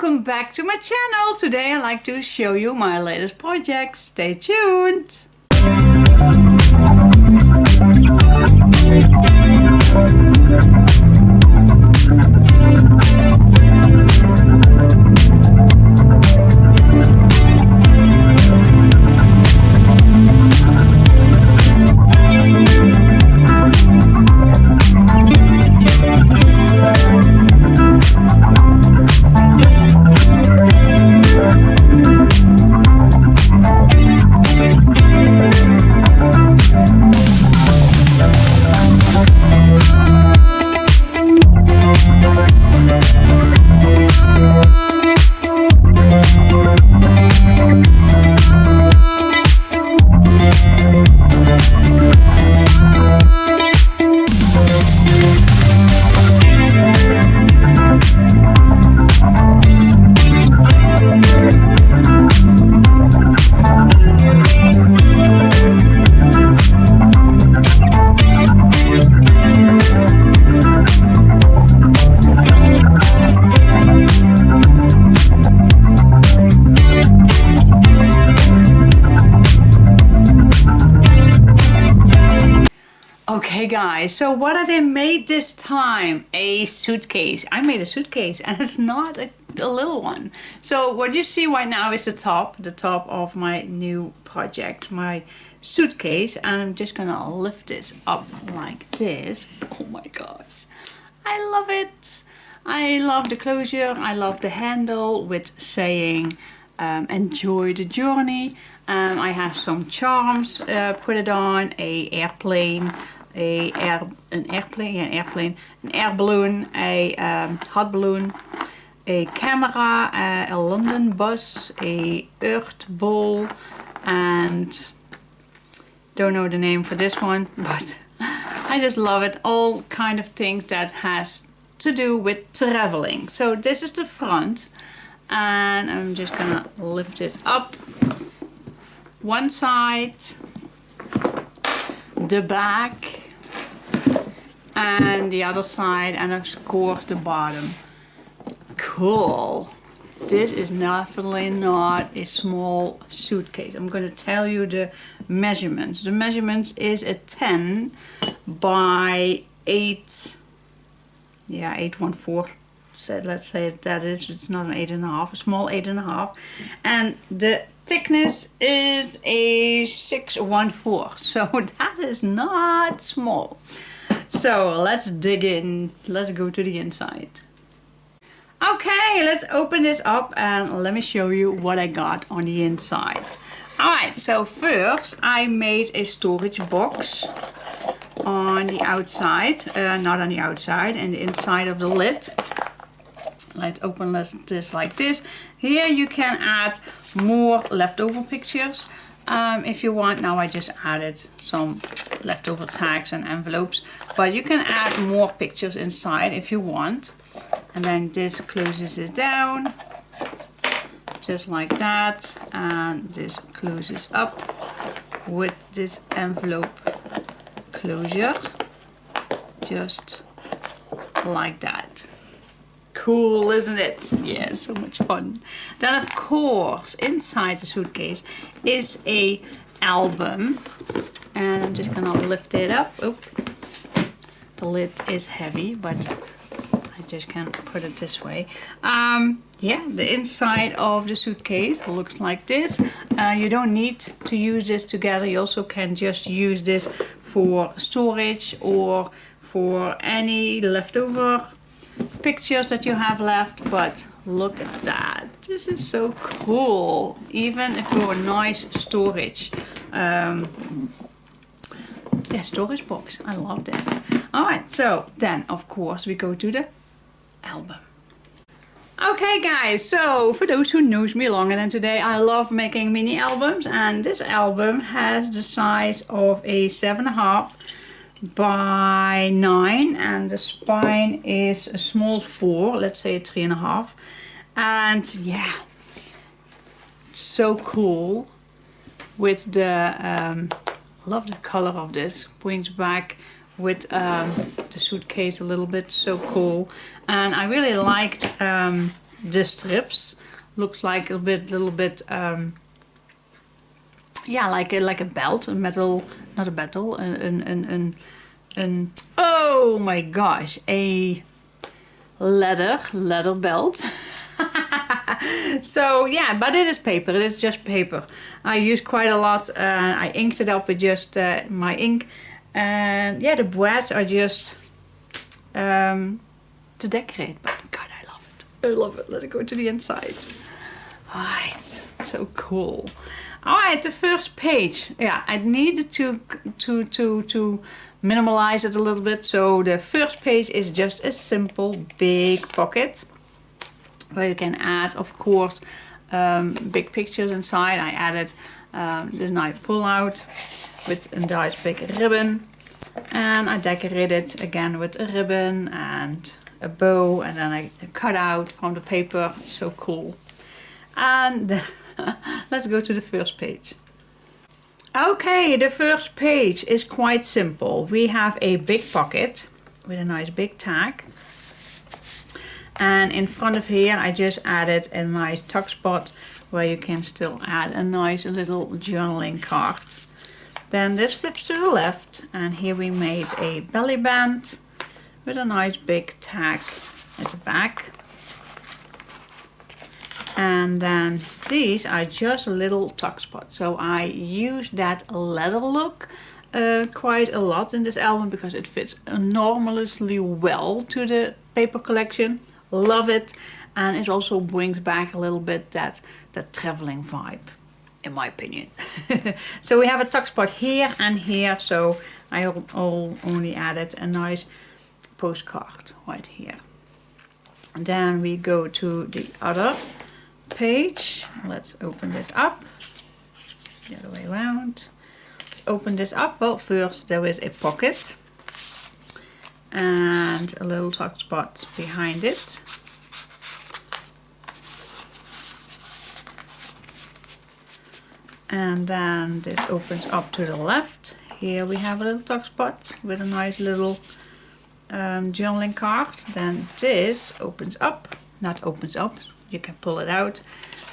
welcome back to my channel. Today I'd like to show you my latest project. Stay tuned. Okay guys, so what did I made this time? A suitcase. I made a suitcase and it's not a little one. So what you see right now is the top of my new project, my suitcase, and I'm just gonna lift this up like this. Oh my gosh, I love it. I love the closure, I love the handle with saying enjoy the journey. I have some charms, put it on, an air balloon, a hot balloon, a camera, a London bus, a earth ball, and don't know the name for this one, but I just love it. All kind of things that has to do with traveling. So this is the front, and I'm just gonna lift this up. One side, the back, and the other side, and of course the bottom. Cool. This is definitely not a small suitcase. I'm going to tell you the measurements. The measurements is a 10 by 8. Yeah, 814. So let's say that is. It's not an 8.5. A small 8.5, and the thickness is a 614, so that is not small. So let's dig in. Let's go to the inside. Okay, let's open this up and let me show you what I got on the inside. Alright, so first I made a storage box on the outside, not on the outside, and the inside of the lid. Let's open this like this. Here you can add more leftover pictures if you want. Now I just added some leftover tags and envelopes, but you can add more pictures inside if you want. And then this closes it down just like that, and this closes up with this envelope closure just like that. Cool, isn't it? Yeah, so much fun. Then of course inside the suitcase is a album, and I'm just gonna lift it up. Oh, the lid is heavy, but I just can't put it this way. Yeah, the inside of the suitcase looks like this. You don't need to use this together. You also can just use this for storage or for any leftover pictures that you have left. But look at that, this is so cool, even for a nice storage storage box. I love this. All right, so then of course we go to the album. Okay guys, so for those who knows me longer than today, I love making mini albums, and this album has the size of a 7.5 by 9, and the spine is a small 4, let's say a 3.5. And yeah, so cool with the love the color of this. Brings back with the suitcase a little bit, so cool. And I really liked the strips. Looks like a little bit, yeah, like a belt, a metal, not a metal, oh my gosh, a leather belt. So yeah, but it is paper, it is just paper. I used quite a lot. I inked it up with just my ink, and yeah, the brads are just to decorate, but God, I love it. I love it. Let's go to the inside. Alright, so cool. Alright, the first page. Yeah, I needed to minimalize it a little bit. So the first page is just a simple big pocket where you can add, of course, big pictures inside. I added the nice pull out with a nice big ribbon, and I decorated again with a ribbon and a bow, and then I cut out from the paper. So cool. And let's go to the first page. Okay, the first page is quite simple. We have a big pocket with a nice big tag, and in front of here I just added a nice tuck spot where you can still add a nice little journaling card. Then this flips to the left, and here we made a belly band with a nice big tag at the back. And then these are just little tuck spots. So I use that leather look quite a lot in this album because it fits enormously well to the paper collection. Love it. And it also brings back a little bit that traveling vibe, in my opinion. So we have a tuck spot here and here. So I only added a nice postcard right here. And then we go to the other page. Let's open this up. The other way around. Let's open this up. Well, first there is a pocket and a little tuck spot behind it. And then this opens up to the left. Here we have a little tuck spot with a nice little journaling card. Then this opens up, not opens up, you can pull it out,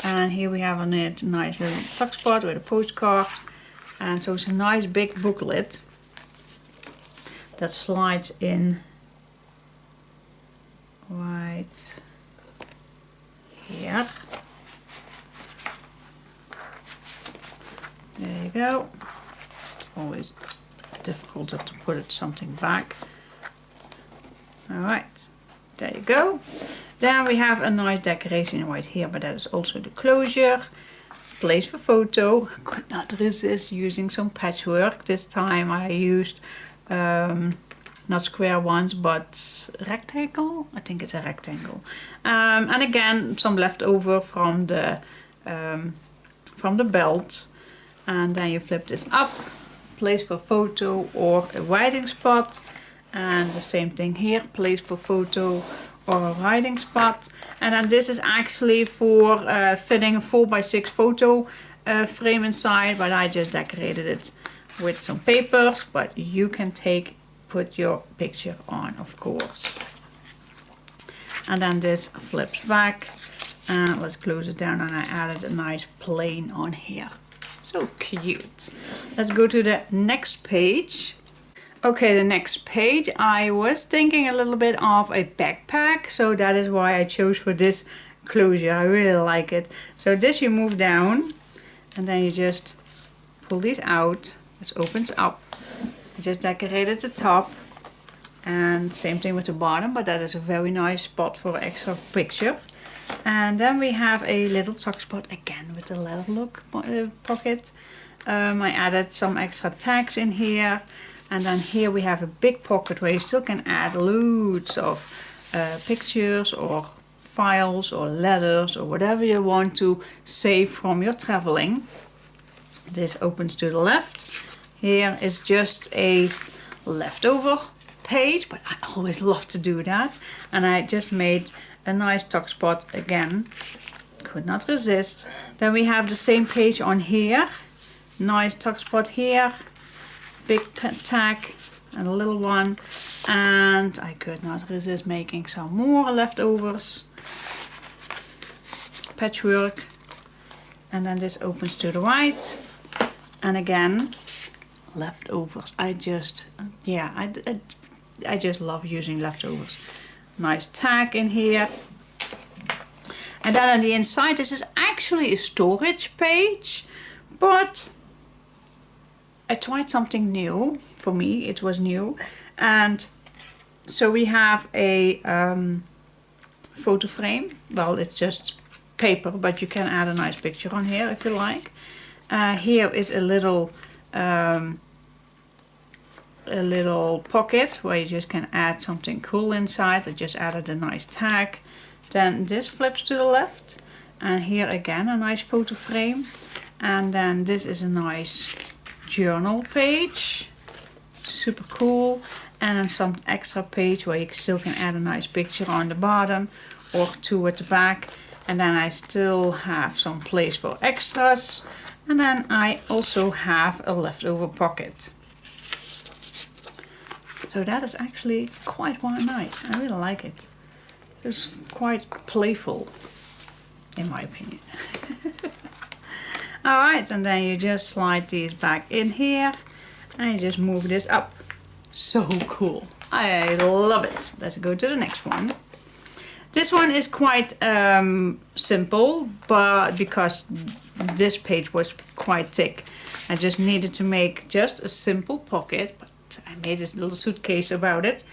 and here we have on it a nice little tuck spot with a postcard. And so it's a nice big booklet that slides in right here. There you go. Always difficult to put something back. Alright, there you go. Then we have a nice decoration right here, but that is also the closure. Place for photo. Could not resist using some patchwork. This time I used not square ones, but rectangle. I think it's a rectangle. And again, some leftover from the belt. And then you flip this up. Place for photo or a writing spot. And the same thing here. Place for photo or a writing spot. And then this is actually for fitting a 4x6 photo frame inside, but I just decorated it with some papers, but you can put your picture on, of course. And then this flips back, and let's close it down, and I added a nice plane on here. So cute. Let's go to the next page. Okay, the next page, I was thinking a little bit of a backpack, so that is why I chose for this closure. I really like it. So this you move down, and then you just pull these out. This opens up. I just decorated the top, and same thing with the bottom, but that is a very nice spot for an extra picture. And then we have a little tuck spot again with the leather look pocket. I added some extra tags in here. And then here we have a big pocket where you still can add loads of pictures or files or letters or whatever you want to save from your traveling. This opens to the left. Here is just a leftover page, but I always love to do that. And I just made a nice tuck spot again. Could not resist. Then we have the same page on here. Nice tuck spot here. Big tag and a little one, and I could not resist making some more leftovers. patchwork. And then this opens to the right. And again, leftovers. I just love using leftovers. Nice tag in here. And then on the inside, this is actually a storage page, but I tried something new. For me, it was new. And so we have a photo frame. Well, it's just paper, but you can add a nice picture on here if you like. Here is a little pocket where you just can add something cool inside. I just added a nice tag. Then this flips to the left, and here again a nice photo frame. And then this is a nice journal page, super cool. And then some extra page where you still can add a nice picture on the bottom or two at the back. And then I still have some place for extras. And then I also have a leftover pocket. So that is actually quite nice. I really like it. It's quite playful, in my opinion. Alright, and then you just slide these back in here. And you just move this up. So cool. I love it. Let's go to the next one. This one is quite simple, but because this page was quite thick, I just needed to make just a simple pocket. But I made this little suitcase about it.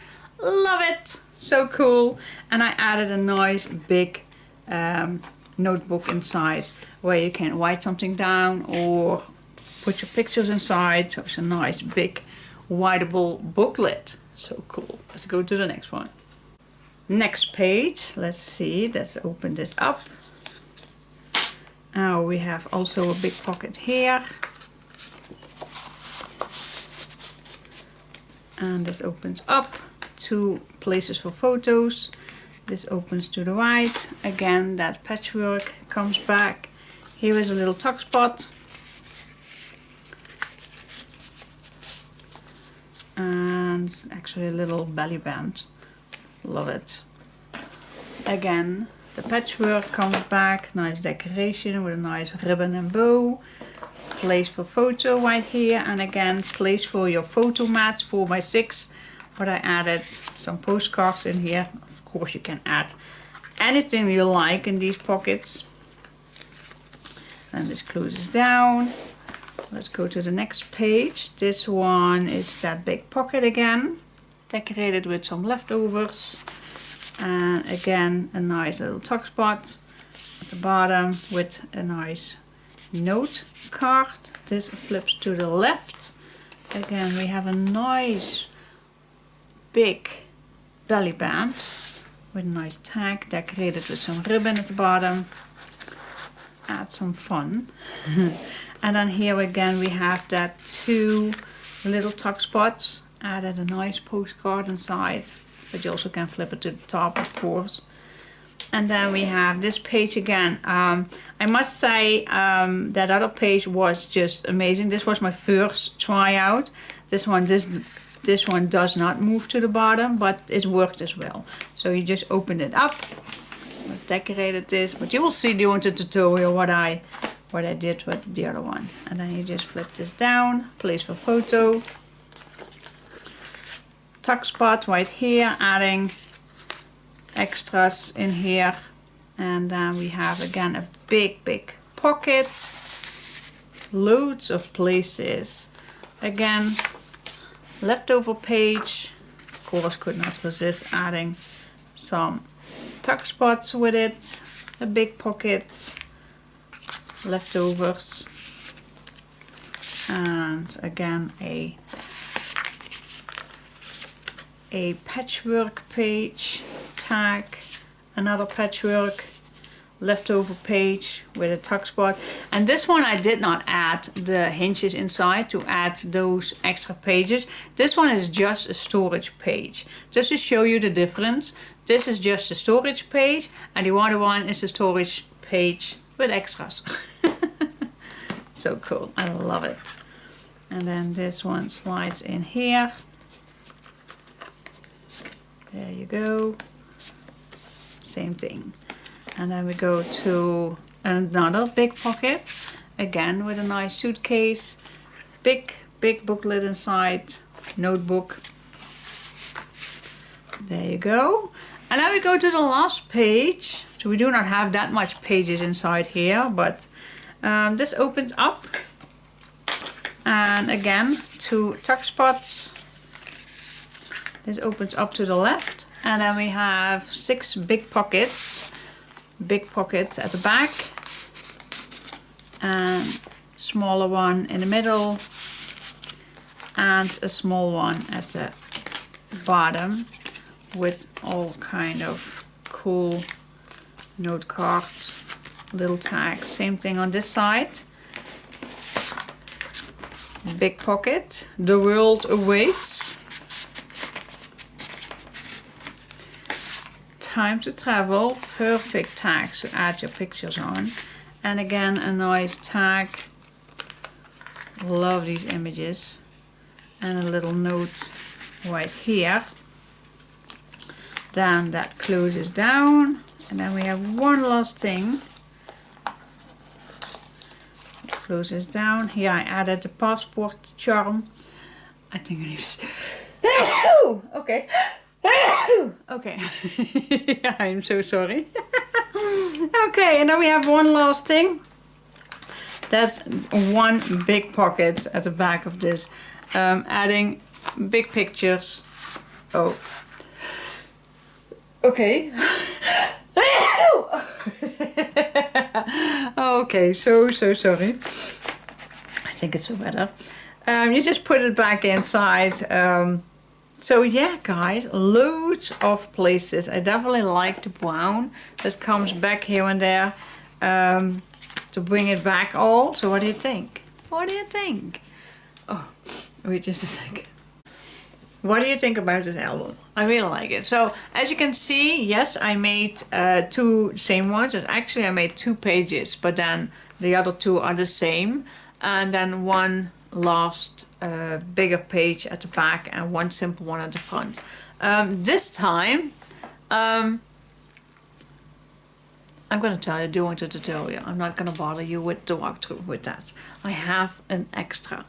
Love it! So cool. And I added a nice big notebook inside where you can write something down or put your pictures inside. So it's a nice big writable booklet. So cool. Let's go to the next one. Next page. Let's see. Let's open this up. Now we have also a big pocket here. And this opens up. 2 places for photos. This opens to the right. Again, that patchwork comes back. Here is a little tuck spot. And actually a little belly band. Love it. Again, the patchwork comes back. Nice decoration with a nice ribbon and bow. Place for photo right here. And again, place for your photo mats 4x6. But I added some postcards in here. Of course, you can add anything you like in these pockets. And this closes down. Let's go to the next page. This one is that big pocket again. Decorated with some leftovers. And again, a nice little tuck spot at the bottom with a nice note card. This flips to the left. Again, we have a nice big belly band with a nice tag decorated with some ribbon at the bottom. Add some fun. And then here again we have that 2 little tuck spots. Added a nice postcard inside, but you also can flip it to the top, of course. And then we have this page again. I must say that other page was just amazing. This was my first tryout. This one does not move to the bottom, but it worked as well. So you just open it up. Let's decorate this, but you will see during the tutorial what I did with the other one. And then you just flip this down, place for photo. Tuck spot right here, adding extras in here. And then we have again a big pocket. Loads of places. Again, leftover page. Of course, could not resist adding some tuck spots with it. A big pocket. Leftovers. And again a patchwork page, tag, another patchwork, leftover page with a tuck spot. And this one I did not add the hinges inside to add those extra pages. This one is just a storage page. Just to show you the difference. This is just a storage page and the other one is a storage page with extras. So cool, I love it. And then this one slides in here. There you go. Same thing. And then we go to another big pocket, again with a nice suitcase, big booklet inside, notebook. There you go. And then we go to the last page. So we do not have that much pages inside here, but this opens up. And again, 2 tuck spots. This opens up to the left. And then we have 6 big pockets. Big pocket at the back. And smaller one in the middle. And a small one at the bottom. With all kind of cool note cards, little tags. Same thing on this side. Big pocket. The world awaits. Time to travel. Perfect tags to add your pictures on. And again, a nice tag. Love these images. And a little note right here. Then that closes down, and then we have one last thing. It closes down. Here I added the passport charm. I think I need to... Okay. Okay. Yeah, I'm so sorry. Okay, and then we have one last thing. That's one big pocket at the back of this. Adding big pictures. Oh. Okay. Okay, so sorry. I think it's so better. You just put it back inside. So yeah, guys, loads of places. I definitely like the brown that comes back here and there to bring it back all. So what do you think? What do you think? Oh, wait just a second. What do you think about this album? I really like it. So as you can see, yes, I made 2 same ones. Actually, I made 2 pages, but then the other 2 are the same. And then one last bigger page at the back and one simple one at the front. This time, I'm going to tell you during the tutorial. I'm not going to bother you with the walkthrough with that. I have an extra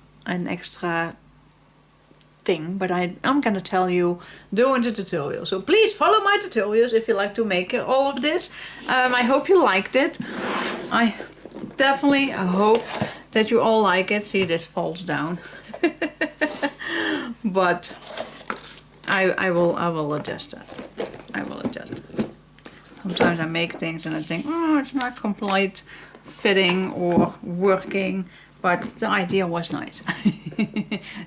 thing, but I'm gonna tell you during the tutorial. So please follow my tutorials if you like to make all of this. I hope you liked it. I definitely hope that you all like it. See, this falls down. But I will adjust that. I will adjust it. Sometimes I make things and I think, oh, it's not complete fitting or working. But the idea was nice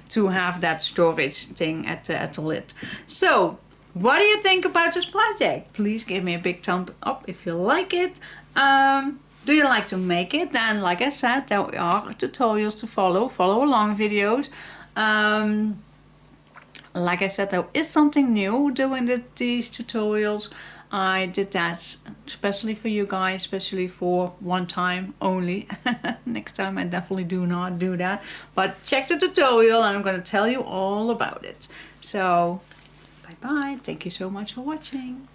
to have that storage thing at the lid. So, what do you think about this project? Please give me a big thumb up if you like it. Do you like to make it? Then, like I said, there are tutorials to follow along videos. Like I said, there is something new doing these tutorials. I did that especially for you guys, especially for one time only. Next time I definitely do not do that. But check the tutorial and I'm going to tell you all about it. So, bye bye. Thank you so much for watching.